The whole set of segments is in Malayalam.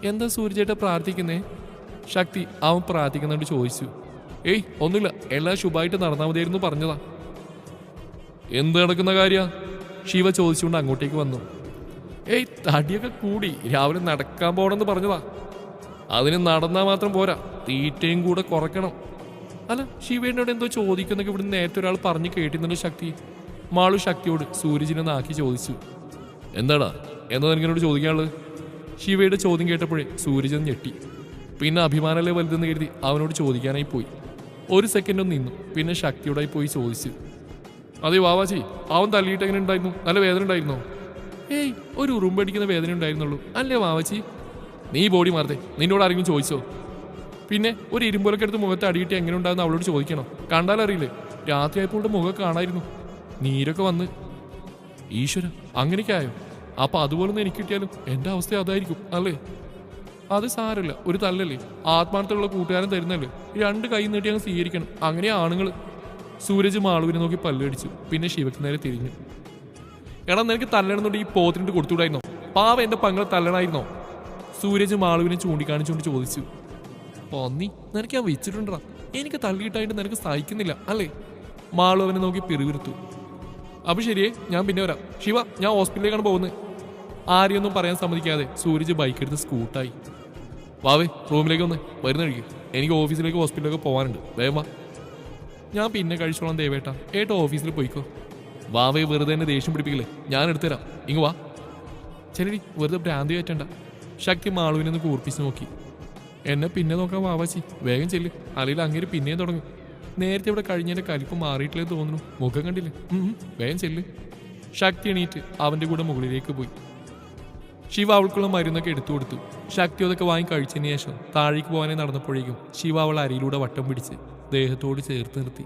എന്താ സൂര്യചേട്ട പ്രാർത്ഥിക്കുന്നേ? ശക്തി അവൻ പ്രാർത്ഥിക്കുന്നുണ്ട് ചോദിച്ചു. ഏയ് ഒന്നുമില്ല, എല്ലാം ശുഭമായിട്ട് നടന്നാൽ മതിയായിരുന്നു പറഞ്ഞതാ. എന്ത് നടക്കുന്ന കാര്യ? ശിവ ചോദിച്ചുകൊണ്ട് അങ്ങോട്ടേക്ക് വന്നു. ഏയ് തടിയൊക്കെ കൂടി, രാവിലെ നടക്കാൻ പോകണമെന്ന് പറഞ്ഞതാ. അതിന് നടന്നാൽ മാത്രം പോരാ, തീറ്റയും കൂടെ കുറയ്ക്കണം. അല്ല, ശിവേനോട് എന്തോ ചോദിക്കുന്നൊക്കെ ഇവിടെ നേരത്തെ ഒരാൾ പറഞ്ഞു കേട്ടിരുന്നല്ലോ ശക്തി. മാളു ശക്തിയോട് സൂരജിനെ നാക്കി ചോദിച്ചു. എന്താടാ എന്താ എനിക്കെന്നോട് ചോദിക്കാനുള്ളത്? ശിവയുടെ ചോദ്യം കേട്ടപ്പോഴേ സൂരജൻ ഞെട്ടി. പിന്നെ അഭിമാനല്ലേ വലുതെന്ന് കരുതി അവനോട് ചോദിക്കാനായി പോയി. ഒരു സെക്കൻഡ് ഒന്ന് നിന്നു, പിന്നെ ശക്തിയോടായി പോയി ചോദിച്ചു. അതെ വാവാച്ചി, അവൻ തല്ലിയിട്ട് എങ്ങനെ ഉണ്ടായിരുന്നു? നല്ല വേദന ഉണ്ടായിരുന്നോ? ഏയ് ഒരു ഉറുമ്പടിക്കുന്ന വേദന ഉണ്ടായിരുന്നുള്ളൂ. അല്ലേ വാവാച്ചി? നീ ബോഡി മാറത്തെ, നിന്നോട് ആരെങ്കിലും ചോദിച്ചോ? പിന്നെ ഒരു ഇരുമ്പൊലൊക്കെ എടുത്ത് മുഖത്ത് അടിയിട്ട് എങ്ങനെ ഉണ്ടാകുന്ന അവളോട് ചോദിക്കണം. കണ്ടാലറിയില്ലേ, രാത്രിയായപ്പോൾ മുഖം കാണായിരുന്നു, നീരൊക്കെ വന്ന്. ഈശ്വര, അങ്ങനെയൊക്കെ ആയോ? അപ്പൊ അതുപോലൊന്നും എനിക്ക് കിട്ടിയാലും എൻ്റെ അവസ്ഥ അതായിരിക്കും അല്ലേ? അത് സാരമില്ല, ഒരു തല്ലല്ലേ, ആത്മാർത്ഥമുള്ള കൂട്ടുകാരൻ തരുന്നല്ലേ, 2 കൈ നീട്ടി അങ്ങ് സ്വീകരിക്കണം. അങ്ങനെയാ ആണുങ്ങൾ. സൂരജ് മാളുവിനെ നോക്കി പല്ലടിച്ചു, പിന്നെ ശിവയ്ക്ക് നേരെ തിരിഞ്ഞു. എടാ നിനക്ക് തല്ലണമെന്നുണ്ട് ഈ പോത്തിനിട്ട് കൊടുത്തുകൂടായിരുന്നോ? പാവ എൻ്റെ പങ്ങളെ തല്ലണായിരുന്നോ? സൂരജ് മാളുവിനെ ചൂണ്ടിക്കാണിച്ചുകൊണ്ട് ചോദിച്ചു. പന്നി, നിനക്ക് ഞാൻ വെച്ചിട്ടുണ്ടാ, എനിക്ക് തള്ളിയിട്ടായിട്ട് നിനക്ക് സഹിക്കുന്നില്ല അല്ലേ? മാളു അവനെ നോക്കി പിറുവിരുത്തു. അപ്പൊ ശരിയേ, ഞാൻ പിന്നെ വരാം. ശിവ, ഞാൻ ഹോസ്പിറ്റലിലേക്കാണ് പോകുന്നത്. ആരെയൊന്നും പറയാൻ സമ്മതിക്കാതെ സൂരജ് ബൈക്കെടുത്ത് സ്കൂട്ടായി. വാവേ, റൂമിലേക്ക് വന്ന് വരുന്ന കഴിക്കും. എനിക്ക് ഓഫീസിലേക്ക് ഹോസ്പിറ്റലിലേക്ക് പോകാനുണ്ട്, വേഗം വാ. ഞാൻ പിന്നെ കഴിച്ചോളാം ദേവേട്ടാ, ഏട്ടാ ഓഫീസിൽ പോയിക്കോ. വാവേ വെറുതെ എന്നെ ദേഷ്യം പിടിപ്പിക്കില്ലേ, ഞാൻ എടുത്തുതരാം, ഇങ്ങ് വാ. ശരി, വെറുതെ ഭ്രാന്തി കയറ്റണ്ട. ശക്തി മാളുവിനെ ഒന്ന് കൂർപ്പിച്ച് നോക്കി. എന്നെ പിന്നെ നോക്കാൻ വാവാച്ചി, വേഗം ചെല്ല്, അല്ലെങ്കിൽ അങ്ങനെ പിന്നെയും തുടങ്ങും. നേരത്തെ ഇവിടെ കഴിഞ്ഞതിൻ്റെ കലിപ്പ് മാറിയിട്ടില്ലെന്ന് തോന്നുന്നു, മുഖം കണ്ടില്ലേ? വേഗം ചെല്ല്. ശക്തി എണീറ്റ് അവൻ്റെ കൂടെ മുകളിലേക്ക് പോയി. ശിവ അവൾക്കുള്ള മരുന്നൊക്കെ എടുത്തു കൊടുത്തു. ശക്തി അതൊക്കെ വാങ്ങി കഴിച്ചതിന് ശേഷം താഴേക്ക് പോകാനായി നടന്നപ്പോഴേക്കും ശിവ അവൾ അരിയിലൂടെ വട്ടം പിടിച്ച് ദേഹത്തോട് ചേർത്ത് നിർത്തി.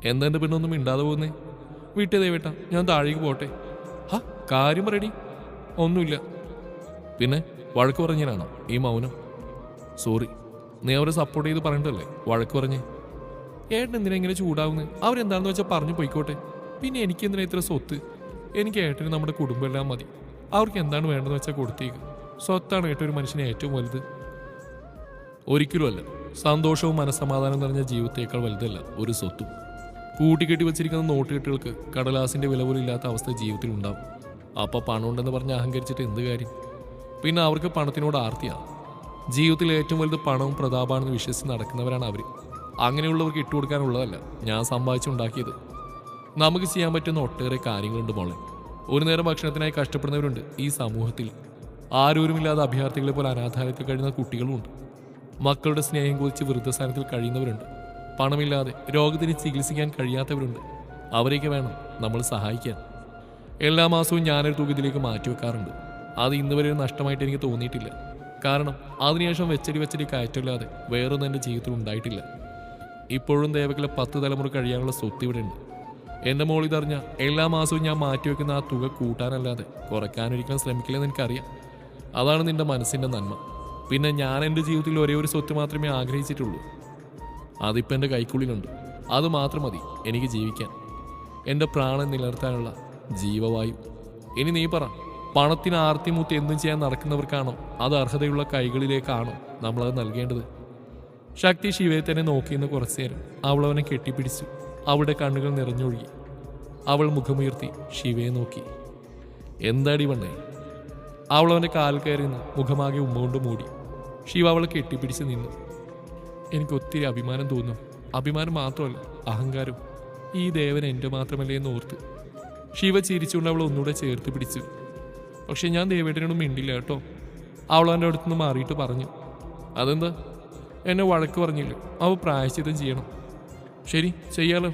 എന്താ എൻ്റെ പെണ്ണൊന്നും മിണ്ടാതെ പോകുന്നേ? വിട്ടേ ദേവേട്ടാ, ഞാൻ താഴേക്ക് പോട്ടെ. കാര്യം പറയടി. ഒന്നുമില്ല. പിന്നെ വഴക്ക് പറഞ്ഞാണോ ഈ മൗനം? സോറി, നീ അവരെ സപ്പോർട്ട് ചെയ്ത് പറഞ്ഞിട്ടല്ലേ വഴക്ക് പറഞ്ഞേ? ഏട്ടൻ എന്തിനാ ഇങ്ങനെ ചൂടാവുന്നത്? അവരെന്താണെന്ന് വെച്ചാൽ പറഞ്ഞു പോയിക്കോട്ടെ. പിന്നെ എനിക്ക് എന്തിനാ ഇത്ര സ്വത്ത്? എനിക്ക് ഏട്ടന് നമ്മുടെ കുടുംബം എല്ലാം മതി. അവർക്ക് എന്താണ് വേണ്ടതെന്ന് വെച്ചാൽ കൊടുത്തേക്ക്. സ്വത്താണ് ഏട്ടൻ ഒരു മനുഷ്യനെ ഏറ്റവും വലുത്. ഒരിക്കലും അല്ല. സന്തോഷവും മനസ്സമാധാനവും നിറഞ്ഞ ജീവിതത്തേക്കാൾ വലുതല്ല ഒരു സ്വത്തും. കൂട്ടിക്കെട്ടി വെച്ചിരിക്കുന്ന നോട്ടുകെട്ടുകൾക്ക് കടലാസിന്റെ വില പോലും ഇല്ലാത്ത അവസ്ഥ ജീവിതത്തിൽ ഉണ്ടാവും. അപ്പോൾ പണം ഉണ്ടെന്ന് പറഞ്ഞ് അഹങ്കരിച്ചിട്ട് എന്ത് കാര്യം? പിന്നെ അവർക്ക് പണത്തിനോട് ആർത്തിയാണ്. ജീവിതത്തിൽ ഏറ്റവും വലുത് പണവും പ്രതാപമാണെന്ന് വിശ്വസിച്ച് നടക്കുന്നവരാണ് അവർ. അങ്ങനെയുള്ളവർക്ക് ഇട്ടുകൊടുക്കാനുള്ളതല്ല ഞാൻ സമ്പാദിച്ചുണ്ടാക്കിയത്. നമുക്ക് ചെയ്യാൻ പറ്റുന്ന ഒട്ടേറെ കാര്യങ്ങളുണ്ട് മോളെ. ഒരു നേരം ഭക്ഷണത്തിനായി കഷ്ടപ്പെടുന്നവരുണ്ട് ഈ സമൂഹത്തിൽ. ആരോരുമില്ലാതെ അഭയാർത്ഥികളെ പോലെ അനാഥാലയത്തിൽ കഴിയുന്ന കുട്ടികളുമുണ്ട്. മക്കളുടെ സ്നേഹം കുറിച്ച് വൃദ്ധസ്ഥാനത്തിൽ കഴിയുന്നവരുണ്ട്. പണമില്ലാതെ രോഗത്തിന് ചികിത്സിക്കാൻ കഴിയാത്തവരുണ്ട്. അവരെയൊക്കെ വേണം നമ്മൾ സഹായിക്കാൻ. എല്ലാ മാസവും ഞാനൊരു തുക ഇതിലേക്ക് മാറ്റിവെക്കാറുണ്ട്. അത് ഇന്ന് വരെ നഷ്ടമായിട്ട് എനിക്ക് തോന്നിയിട്ടില്ല. കാരണം അതിനുശേഷം വെച്ചടി കയറ്റമില്ലാതെ വേറൊന്നും എൻ്റെ ജീവിതത്തിൽ ഉണ്ടായിട്ടില്ല. ഇപ്പോഴും ദേവകിലെ 10 തലമുറ കഴിയാനുള്ള സ്വത്ത് ഇവിടെ ഉണ്ട്. എൻ്റെ മോളിതറിഞ്ഞ എല്ലാ മാസവും ഞാൻ മാറ്റിവെക്കുന്ന ആ തുക കൂട്ടാനല്ലാതെ കുറയ്ക്കാനൊരിക്കലും ശ്രമിക്കില്ലെന്ന് എനിക്കറിയാം. അതാണ് നിൻ്റെ മനസ്സിൻ്റെ നന്മ. പിന്നെ ഞാൻ എൻ്റെ ജീവിതത്തിൽ ഒരേ ഒരു സ്വത്ത് മാത്രമേ ആഗ്രഹിച്ചിട്ടുള്ളൂ. അതിപ്പോൾ എൻ്റെ കൈക്കുള്ളിലുണ്ട്. അത് മാത്രം മതി എനിക്ക് ജീവിക്കാൻ, എൻ്റെ പ്രാണൻ നിലനിർത്താനുള്ള ജീവവായു. ഇനി നീ പറ, പണത്തിന് ആർത്തിമൂത്ത് എന്തും ചെയ്യാൻ നടക്കുന്നവർക്കാണോ അത് അർഹതയുള്ള കൈകളിലേക്കാണോ നമ്മളത് നൽകേണ്ടത്? ശക്തി ശിവയെ തന്നെ നോക്കിയെന്ന് കുറച്ചു നേരം അവൾ അവനെ കെട്ടിപ്പിടിച്ചു. അവളുടെ കണ്ണുകൾ നിറഞ്ഞൊഴുകി. അവൾ മുഖമുയർത്തി ശിവയെ നോക്കി. എന്താടി വണ്ണേ? അവൾ അവൻ്റെ കാൽ കയറി നിന്ന് മുഖമാകെ ഉമ്മ കൊണ്ട് മൂടി. ശിവ അവളെ കെട്ടിപ്പിടിച്ച് നിന്നു. എനിക്ക് ഒത്തിരി അഭിമാനം തോന്നും. അഭിമാനം മാത്രമല്ല, അഹങ്കാരം. ഈ ദേവൻ എൻ്റെ മാത്രമല്ലേ എന്ന് ഓർത്ത്. ശിവ ചിരിച്ചുകൊണ്ട് അവൾ ഒന്നുകൂടെ ചേർത്ത് പിടിച്ചു. പക്ഷെ ഞാൻ ദേവേട്ടനോടും മിണ്ടില്ല കേട്ടോ. അവൾ അവൻ്റെ അടുത്തുനിന്ന് മാറിയിട്ട് പറഞ്ഞു. അതെന്താ? എന്നെ വഴക്ക് പറഞ്ഞില്ല. അവ പ്രായശ്ചിത്തം ചെയ്യണം. ശരി, ചെയ്യാലോ.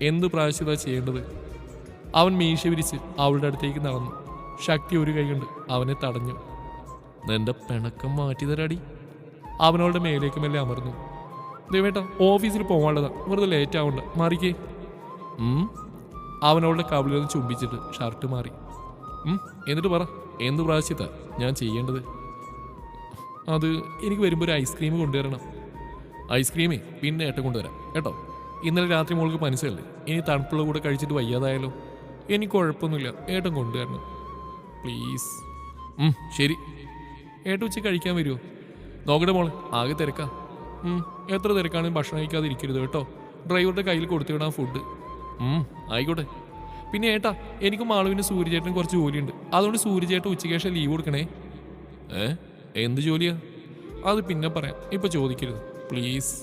എന്ത് പ്രായശ്ചിത്തമാണ് ചെയ്യേണ്ടത്? അവൻ മീശ വിരിച്ച് അവളുടെ അടുത്തേക്ക് നടന്നു. ശക്തി ഒരു കൈ കൊണ്ട് അവനെ തടഞ്ഞു. നിന്റെ പിണക്കം മാറ്റി തരാടി. അവനവളുടെ മേലേക്ക് മെല്ലെ അമർന്നു. ദേവേട്ട, ഓഫീസിൽ പോകാനുള്ളതാ, വെറുതെ ലേറ്റ് ആവണ്ട, മാറിക്കേ. അവനവളുടെ കവിളിൽ ചുംബിച്ചിട്ട് ഷർട്ട് മാറി. എന്നിട്ട് പറ, എന്ത് പ്രാവശ്യത്ത ഞാൻ ചെയ്യേണ്ടത്? അത് എനിക്ക് വരുമ്പോൾ ഒരു ഐസ്ക്രീം കൊണ്ടുവരണം. ഐസ്ക്രീമേ പിന്നെ ഏട്ടൻ കൊണ്ടുവരാം കേട്ടോ. ഇന്നലെ രാത്രി മോൾക്ക് മനസ്സിലല്ലേ, ഇനി തണുപ്പുള്ള കൂടെ കഴിച്ചിട്ട് വയ്യാതായാലോ? എനിക്ക് കുഴപ്പമൊന്നുമില്ല, ഏട്ടൻ കൊണ്ടുവരണം പ്ലീസ്. ശരി. ഏട്ട ഉച്ച കഴിക്കാൻ വരുമോ? നോക്കട്ടെ മോളെ, ആകെ തിരക്കാ. എത്ര തിരക്കാണെങ്കിൽ ഭക്ഷണം കഴിക്കാതെ ഇരിക്കരുത് കേട്ടോ. ഡ്രൈവറുടെ കയ്യിൽ കൊടുത്തു വിടാൻ ഫുഡ്. ആയിക്കോട്ടെ. പിന്നെ ഏട്ടാ, എനിക്കും മാളുവിന് സൂര്യചേട്ടനും കുറച്ച് ജോലിയുണ്ട്. അതുകൊണ്ട് സൂര്യചേട്ടൻ ഉച്ചയ്ക്ക് ശേഷം ലീവ് കൊടുക്കണേ. എന്ത് ജോലിയാ? അത് പിന്നെ പറയാം, ഇപ്പൊ ചോദിക്കരുത് പ്ലീസ്.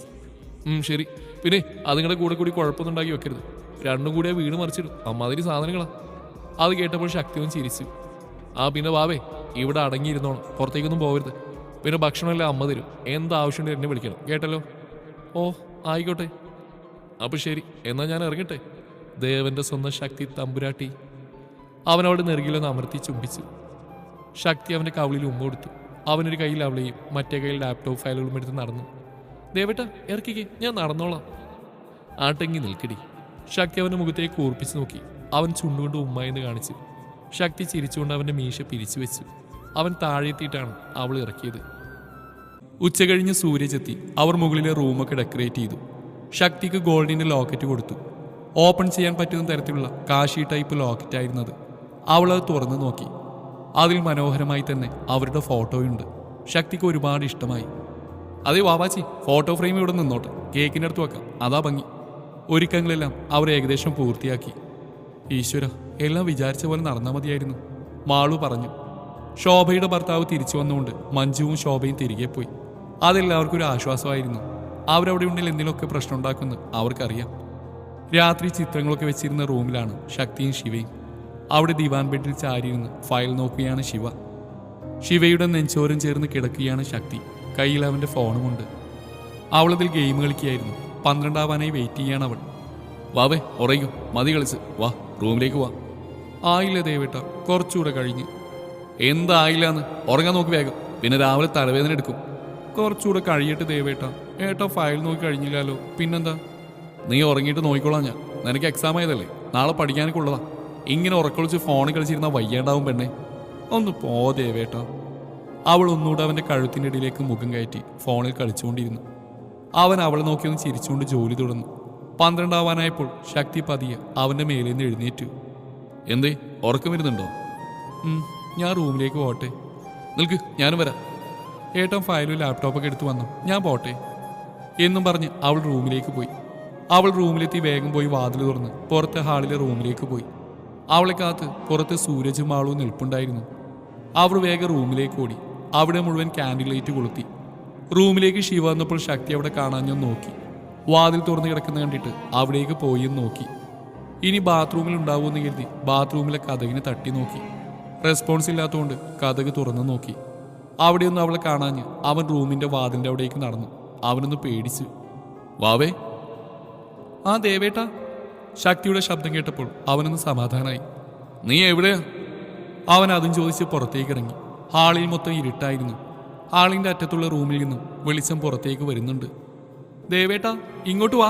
ശരി. പിന്നെ അതുങ്ങളുടെ കൂടെ കൂടി കുഴപ്പമൊന്നും ഉണ്ടാക്കി വെക്കരുത്. രണ്ടും കൂടിയാ വീട് മറിച്ചിടും. അമ്മാതിരി സാധനങ്ങളാ. അത് കേട്ടപ്പോൾ ശക്തിയും ചിരിച്ചു. പിന്നെ വാവേ, ഇവിടെ അടങ്ങിയിരുന്നോണം, പുറത്തേക്കൊന്നും പോകരുത്. പിന്നെ ഭക്ഷണമെല്ലാം അമ്മ തരും. എന്താവശ്യമുണ്ട് എന്നെ വിളിക്കണം, കേട്ടല്ലോ? ഓ ആയിക്കോട്ടെ. അപ്പൊ ശരി, എന്നാ ഞാൻ ഇറങ്ങട്ടെ. ദേവന്റെ സ്വന്തം ശക്തി തമ്പുരാട്ടി. അവൻ അവളുടെ നെറുകിലൊന്ന് അമർത്തി ചുംബിച്ചു. ശക്തി അവന്റെ കവിളിൽ ഉമ്മ കൊടുത്തു. അവനൊരു കയ്യിൽ അവളെയും മറ്റേ കയ്യിൽ ലാപ്ടോപ്പ് ഫയലുകളും എടുത്ത് നടന്നു. ദേവേട്ട ഇറക്കിക്ക്, ഞാൻ നടന്നോളാം. ആട്ടെങ്കി നിൽക്കടി. ശക്തി അവന്റെ മുഖത്തേക്ക് കൂർപ്പിച്ച് നോക്കി. അവൻ ചുണ്ടുകൊണ്ട് ഉമ്മ എന്ന് കാണിച്ചു. ശക്തി ചിരിച്ചുകൊണ്ട് അവന്റെ മീശ പിരിച്ചു വെച്ചു. അവൻ താഴെത്തിയിട്ടാണ് അവൾ ഇറക്കിയത്. ഉച്ച കഴിഞ്ഞ് സൂര്യചെത്തി. അവർ മുകളിലെ റൂമൊക്കെ ഡെക്കറേറ്റ് ചെയ്തു. ശക്തിക്ക് ഗോൾഡിന്റെ ലോക്കറ്റ് കൊടുത്തു. ഓപ്പൺ ചെയ്യാൻ പറ്റുന്ന തരത്തിലുള്ള കാശി ടൈപ്പ് ലോക്കറ്റായിരുന്നത്. അവളത് തുറന്നു നോക്കി. അതിൽ മനോഹരമായി തന്നെ അവരുടെ ഫോട്ടോയുണ്ട്. ശക്തിക്ക് ഒരുപാട് ഇഷ്ടമായി. അതെ വാവാച്ചി, ഫോട്ടോ ഫ്രെയിം ഇവിടെ നിന്നോട്ടെ, കേക്കിൻ്റെ അടുത്ത് വെക്കാം, അതാ ഭംഗി. ഒരുക്കങ്ങളെല്ലാം അവർ ഏകദേശം പൂർത്തിയാക്കി. ഈശ്വര, എല്ലാം വിചാരിച്ച പോലെ നടന്നാൽ മതിയായിരുന്നു, മാളു പറഞ്ഞു. ശോഭയുടെ ഭർത്താവ് തിരിച്ചു വന്നുകൊണ്ട് മഞ്ജുവും ശോഭയും തിരികെ പോയി. അതെല്ലാവർക്കും ഒരു ആശ്വാസമായിരുന്നു. അവരവിടെ ഉണ്ടെങ്കിൽ എന്തെങ്കിലുമൊക്കെ പ്രശ്നം ഉണ്ടാക്കുമെന്ന് അവർക്കറിയാം. രാത്രി ചിത്രങ്ങളൊക്കെ വെച്ചിരുന്ന റൂമിലാണ് ശക്തിയും ശിവയും. അവിടെ ദിവാൻ ബെഡിൽ ചാരിയിരുന്ന് ഫയൽ നോക്കുകയാണ് ശിവ. ശിവയുടെ നെഞ്ചോരം ചേർന്ന് കിടക്കുകയാണ് ശക്തി. കയ്യിൽ അവൻ്റെ ഫോണുമുണ്ട്. അവളതിൽ ഗെയിം കളിക്കുകയായിരുന്നു. 12 ആവാനായി വെയിറ്റ് ചെയ്യാണ് അവൾ. വാവേ ഉറയും, മതി കളിച്ച്, വാ റൂമിലേക്ക് വാ. ആയില്ല ദേവേട്ട, കുറച്ചുകൂടെ കഴിഞ്ഞ്. എന്തായില്ലാന്ന്? ഉറങ്ങാൻ നോക്കി വേഗം, പിന്നെ രാവിലെ തലവേദന എടുക്കും. കുറച്ചുകൂടെ കഴിയട്ടെ ദേവേട്ട. ഏട്ടാ ഫയൽ നോക്കി കഴിഞ്ഞില്ലല്ലോ, പിന്നെന്താ? നീ ഉറങ്ങിയിട്ട് നോക്കിക്കോളാം ഞാൻ. നിനക്ക് എക്സാം ആയതല്ലേ, നാളെ പഠിക്കാനൊക്കെ ഉള്ളതാ. ഇങ്ങനെ ഉറക്കൊളിച്ച് ഫോണിൽ കളിച്ചിരുന്ന വയ്യാണ്ടാവും പെണ്ണെ. ഒന്ന് പോ ദേവേട്ട. അവൾ ഒന്നുകൂടെ അവൻ്റെ കഴുത്തിൻ്റെ ഇടയിലേക്ക് മുഖം കയറ്റി ഫോണിൽ കളിച്ചുകൊണ്ടിരുന്നു. അവൻ അവളെ നോക്കിയൊന്ന് ചിരിച്ചുകൊണ്ട് ജോലി തുടർന്നു. 12 ആവാനായപ്പോൾ ശക്തി പതിയെ അവൻ്റെ മേലിൽ നിന്ന് എഴുന്നേറ്റു. എന്തേ, ഉറക്കം വരുന്നുണ്ടോ? ഞാൻ റൂമിലേക്ക് പോട്ടെ. നിൽക്ക്, ഞാനും വരാം. ഏട്ടൻ ഫയലും ലാപ്ടോപ്പൊക്കെ എടുത്ത് വന്നു, ഞാൻ പോട്ടെ എന്നും പറഞ്ഞ് അവൾ റൂമിലേക്ക് പോയി. അവൾ റൂമിലെത്തി വേഗം പോയി വാതിൽ തുറന്ന് പുറത്തെ ഹാളിലെ റൂമിലേക്ക് പോയി. അവളെ കാത്ത് പുറത്ത് സൂരജും മാളും നിൽപ്പുണ്ടായിരുന്നു. അവർ വേഗം റൂമിലേക്ക് ഓടി. അവിടെ മുഴുവൻ ക്യാൻഡിൽ ലൈറ്റ് കൊളുത്തി. റൂമിലേക്ക് ശിവ വന്നപ്പോൾ ശക്തി അവിടെ കാണാഞ്ഞൊന്ന് നോക്കി. വാതിൽ തുറന്ന് കിടക്കുന്ന കണ്ടിട്ട് അവിടേക്ക് പോയെന്ന് നോക്കി. ഇനി ബാത്റൂമിൽ ഉണ്ടാവുമെന്ന് കരുതി ബാത്റൂമിലെ കതകിന് തട്ടി നോക്കി. റെസ്പോൺസ് ഇല്ലാത്തതുകൊണ്ട് കതക് തുറന്നു നോക്കി. അവിടെയൊന്നും അവളെ കാണാഞ്ഞ് അവൻ റൂമിന്റെ വാതിലിന്റെ അവിടേക്ക് നടന്നു. അവനൊന്ന് പേടിച്ചു. വാവേ. ആ ദേവേട്ടാ. ശക്തിയുടെ ശബ്ദം കേട്ടപ്പോൾ അവനൊന്ന് സമാധാനായി. നീ എവിടെയാ? അവൻ അതും ചോദിച്ച് പുറത്തേക്ക് ഇറങ്ങി. ഹാളിൽ മൊത്തം ഇരുട്ടായിരുന്നു. ഹാളിന്റെ അറ്റത്തുള്ള റൂമിൽ നിന്നും വെളിച്ചം പുറത്തേക്ക് വരുന്നുണ്ട്. ദേവേട്ടാ ഇങ്ങോട്ട് വാ.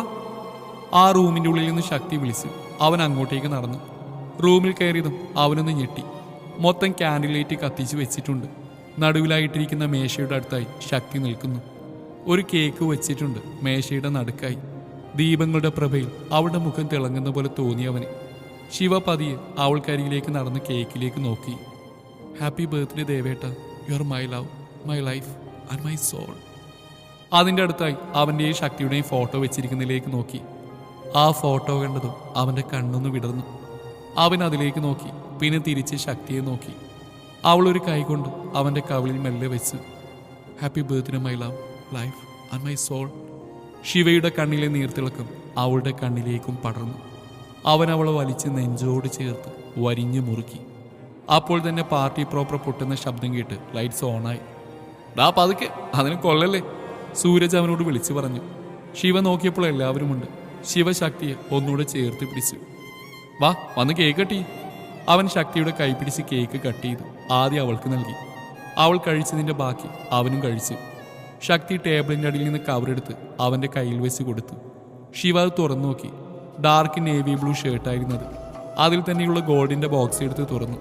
ആ റൂമിന്റെ ഉള്ളിൽ നിന്ന് ശക്തി വിളിച്ചു. അവൻ അങ്ങോട്ടേക്ക് നടന്നു. റൂമിൽ കയറിയതും അവനൊന്ന് ഞെട്ടി. മൊത്തം ക്യാൻഡിൽ ലൈറ്റ് കത്തിച്ച് വെച്ചിട്ടുണ്ട്. നടുവിലായിട്ടിരിക്കുന്ന മേശയുടെ അടുത്തായി ശക്തി നിൽക്കുന്നു. ഒരു കേക്ക് വെച്ചിട്ടുണ്ട് മേശയുടെ നടുക്കായി. ദീപങ്ങളുടെ പ്രഭയിൽ അവളുടെ മുഖം തിളങ്ങുന്ന പോലെ തോന്നിയവന്. ശിവ പതിയെ അവൾക്കരികിലേക്ക് നടന്ന് കേക്കിലേക്ക് നോക്കി. ഹാപ്പി ബർത്ത്ഡേ ദേവേട്ട, you are my love, my life and my soul. അതിൻ്റെ അടുത്തായി അവൻ്റെയും ശക്തിയുടെയും ഫോട്ടോ വെച്ചിരിക്കുന്നതിലേക്ക് നോക്കി. ആ ഫോട്ടോ കണ്ടതും അവൻ്റെ കണ്ണൊന്ന് വിടർന്നു. അവൻ അതിലേക്ക് നോക്കി, പിന്നെ തിരിച്ച് ശക്തിയെ നോക്കി. അവളൊരു കൈ കൊണ്ട് അവൻ്റെ കവിളിൽ മെല്ലെ വെച്ച്. Happy birthday my love, life and my soul. ശിവയുടെ കണ്ണിലെ നീർത്തിളക്കം അവളുടെ കണ്ണിലേക്കും പടർന്നു. അവൻ അവളെ വലിച്ച് നെഞ്ചോട് ചേർത്ത് വരിഞ്ഞു മുറുക്കി. അപ്പോൾ തന്നെ പാർട്ടി പ്രോപ്പർ പൊട്ടുന്ന ശബ്ദം കേട്ട് ലൈറ്റ്സ് ഓണായി. ഡാ പതുക്കെ, അതിന് കൊള്ളല്ലേ, സൂരജ് അവനോട് വിളിച്ചു പറഞ്ഞു. ശിവ നോക്കിയപ്പോൾ എല്ലാവരുമുണ്ട്. ശിവശക്തിയെ ഒന്നുകൂടെ ചേർത്ത് പിടിച്ചു. വാ വന്ന് കേക്ക് കട്ടി. അവൻ ശക്തിയുടെ കൈ പിടിച്ച് കേക്ക് കട്ട് ചെയ്തു. ആദ്യം അവൾക്ക് നൽകി. അവൾ കഴിച്ചതിൻ്റെ ബാക്കി അവനും കഴിച്ചു. ശക്തി ടേബിളിൻ്റെ അടിയിൽ നിന്ന് കവറെടുത്ത് അവൻ്റെ കയ്യിൽ വെച്ച് കൊടുത്തു. ശിവ അത് തുറന്നു നോക്കി. ഡാർക്ക് നേവി ബ്ലൂ ഷർട്ടായിരുന്നത്. അതിൽ തന്നെയുള്ള ഗോൾഡിൻ്റെ ബോക്സ് എടുത്ത് തുറന്നു.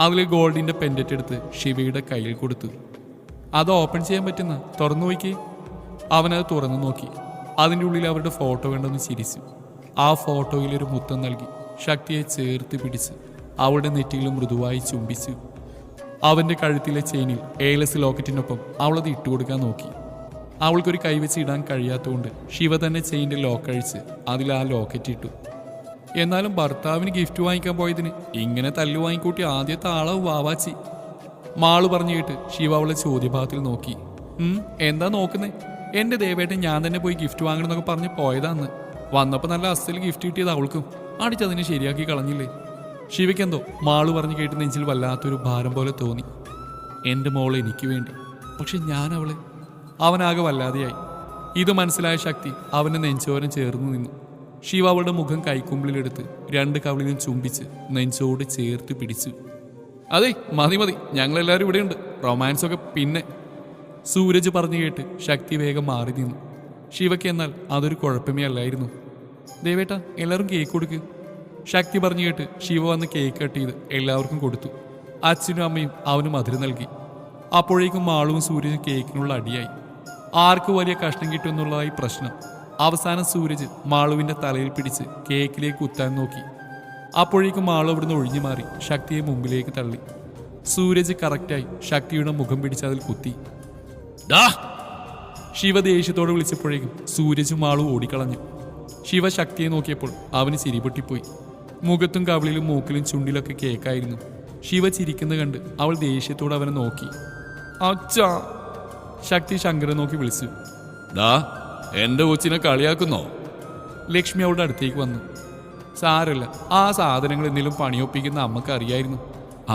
അതിലെ ഗോൾഡിൻ്റെ പെൻഡറ്റ് എടുത്ത് ശിവയുടെ കയ്യിൽ കൊടുത്തു. അത് ഓപ്പൺ ചെയ്യാൻ പറ്റുന്ന, തുറന്നു നോക്കി. അവനത് തുറന്നു നോക്കി. അതിൻ്റെ ഉള്ളിൽ അവരുടെ ഫോട്ടോ കണ്ടെന്ന് ചിരിച്ചു. ആ ഫോട്ടോയിലൊരു മുത്തം നൽകി ശക്തിയെ ചേർത്ത് പിടിച്ച് അവളുടെ നെറ്റിയിൽ മൃദുവായി ചുംബിച്ചു. അവൻ്റെ കഴുത്തിലെ ചെയിനിൽ ഏലസ് ലോക്കറ്റിനൊപ്പം അവളത് ഇട്ടുകൊടുക്കാൻ നോക്കി. അവൾക്കൊരു കൈവച്ച് ഇടാൻ കഴിയാത്തതുകൊണ്ട് ശിവ തന്നെ ചെയിൻ്റെ ലോക്കഴിച്ച് അതിൽ ആ ലോക്കറ്റ് ഇട്ടു. എന്നാലും ഭർത്താവിന് ഗിഫ്റ്റ് വാങ്ങിക്കാൻ പോയതിന് ഇങ്ങനെ തല്ലു വാങ്ങിക്കൂട്ടി ആദ്യത്തെ ആളാവും വാവാച്ചി. മാളു പറഞ്ഞു കേട്ട് ശിവ അവളെ ചോദ്യഭാഗത്തിൽ നോക്കി. എന്താ നോക്കുന്നേ? എൻ്റെ ദേവേട്ടൻ ഞാൻ തന്നെ പോയി ഗിഫ്റ്റ് വാങ്ങണമെന്നൊക്കെ പറഞ്ഞ് പോയതാന്ന്. വന്നപ്പോൾ നല്ല അസ്ഥയിൽ ഗിഫ്റ്റ് കിട്ടിയത് അവൾക്കും. അടിച്ചതിനെ ശരിയാക്കി കളഞ്ഞില്ലേ? ശിവയ്ക്കെന്തോ മാളു പറഞ്ഞു കേട്ട് നെഞ്ചിൽ വല്ലാത്തൊരു ഭാരം പോലെ തോന്നി. എൻ്റെ മോൾ എനിക്ക് വേണ്ടി, പക്ഷെ ഞാൻ അവളെ. അവനാകെ വല്ലാതെയായി. ഇത് മനസ്സിലായ ശക്തി അവൻ്റെ നെഞ്ചോരം ചേർന്ന് നിന്നു. ശിവ അവളുടെ മുഖം കൈക്കുമ്പിളിലെടുത്ത് 2 കവിളിലും ചുംബിച്ച് നെഞ്ചോട് ചേർത്ത് പിടിച്ചു. അതെ, മതി മതി, ഞങ്ങളെല്ലാവരും ഇവിടെയുണ്ട്, റൊമാൻസൊക്കെ പിന്നെ. സൂരജ് പറഞ്ഞു കേട്ട് ശക്തി വേഗം മാറി നിന്നു. ശിവയ്ക്ക് എന്നാൽ അതൊരു കുഴപ്പമേ അല്ലായിരുന്നു. ദേവേട്ട, എല്ലാവരും കേക്ക് കൊടുക്ക്. ശക്തി പറഞ്ഞു കേട്ട് ശിവ വന്ന് കേക്ക് കട്ട് ചെയ്ത് എല്ലാവർക്കും കൊടുത്തു. അച്ഛനും അമ്മയും അവന് മധുരം നൽകി. അപ്പോഴേക്കും മാളുവും സൂരജും കേക്കിനുള്ള അടിയായി. ആർക്ക് വലിയ കഷ്ണം കിട്ടുമെന്നുള്ളതായി പ്രശ്നം. അവസാനം സൂരജ് മാളുവിൻ്റെ തലയിൽ പിടിച്ച് കേക്കിലേക്ക് കുത്താൻ നോക്കി. അപ്പോഴേക്കും മാളു അവിടുന്ന് ഒഴിഞ്ഞു മാറി ശക്തിയെ മുമ്പിലേക്ക് തള്ളി. സൂരജ് കറക്റ്റായി ശക്തിയുടെ മുഖം പിടിച്ച് അതിൽ കുത്തി. ശിവ ദേഷ്യത്തോടെ വിളിച്ചപ്പോഴേക്കും സൂരജും മാളു ഓടിക്കളഞ്ഞു. ശിവ ശക്തിയെ നോക്കിയപ്പോൾ അവന് ചിരിപൊട്ടിപ്പോയി. മുഖത്തും കവിളിലും മൂക്കിലും ചുണ്ടിലൊക്കെ കേക്കായിരുന്നു. ശിവ ചിരിക്കുന്നത് കണ്ട് അവൾ ദേഷ്യത്തോടെ അവനെ നോക്കി. അച്ഛാ! ശക്തി ശങ്കരനെ നോക്കി വിളിച്ചു. എന്റെ കൊച്ചിനെ കളിയാക്കുന്നോ? ലക്ഷ്മി അവളുടെ അടുത്തേക്ക് വന്നു. സാരല്ല, ആ സാധനങ്ങൾ എന്തെങ്കിലും പണിയൊപ്പിക്കുന്ന അമ്മക്ക് അറിയായിരുന്നു.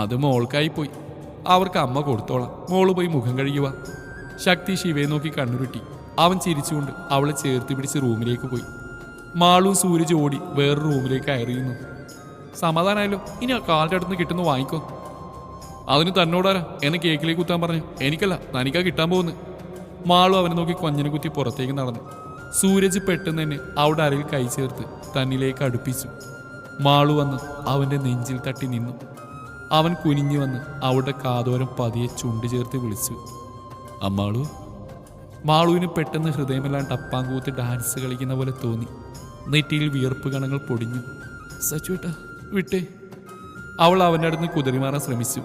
അത് മോൾക്കായിപ്പോയി. അവർക്ക് അമ്മ കൊടുത്തോളാം, മോള് പോയി മുഖം കഴുകുക. ശക്തി ശിവയെ നോക്കി കണ്ണുരുട്ടി. അവൻ ചിരിച്ചുകൊണ്ട് അവളെ ചേർത്ത് പിടിച്ച് റൂമിലേക്ക് പോയി. മാളും സൂരജ് ഓടി വേറൊരു റൂമിലേക്ക് കയറിയിരുന്നു. സമാധാനമായല്ലോ, ഇനി ആ കാലിൻ്റെ അടുത്ത് കിട്ടുന്ന വാങ്ങിക്കോ. അതിന് തന്നോടാരാ എന്നെ കേക്കിലേക്ക് കുത്താൻ പറഞ്ഞു? എനിക്കല്ല, തനിക്കാ കിട്ടാൻ പോകുന്നു. മാളു അവനെ നോക്കി കൊഞ്ഞനെ കുത്തി പുറത്തേക്ക് നടന്നു. സൂരജ് പെട്ടെന്ന് തന്നെ അവിടെ അരയിൽ കൈ ചേർത്ത് തന്നിലേക്ക് അടുപ്പിച്ചു. മാളു വന്ന് അവൻ്റെ നെഞ്ചിൽ തട്ടി നിന്നു. അവൻ കുനിഞ്ഞു വന്ന് അവളുടെ കാതോരം പതിയെ ചുണ്ടു ചേർത്ത് വിളിച്ചു, അമ്മാളു. മാളുവിന് പെട്ടെന്ന് ഹൃദയമെല്ലാം ടപ്പാങ്കൂത്ത് ഡാൻസ് കളിക്കുന്ന പോലെ തോന്നി. നെറ്റിയിൽ വിയർപ്പ് കണങ്ങൾ പൊടിഞ്ഞു. സച്ചുവേട്ടാ, വിട്ടേ. അവൾ അവൻ്റെ അടുത്ത് കുതിരിമാറാൻ ശ്രമിച്ചു.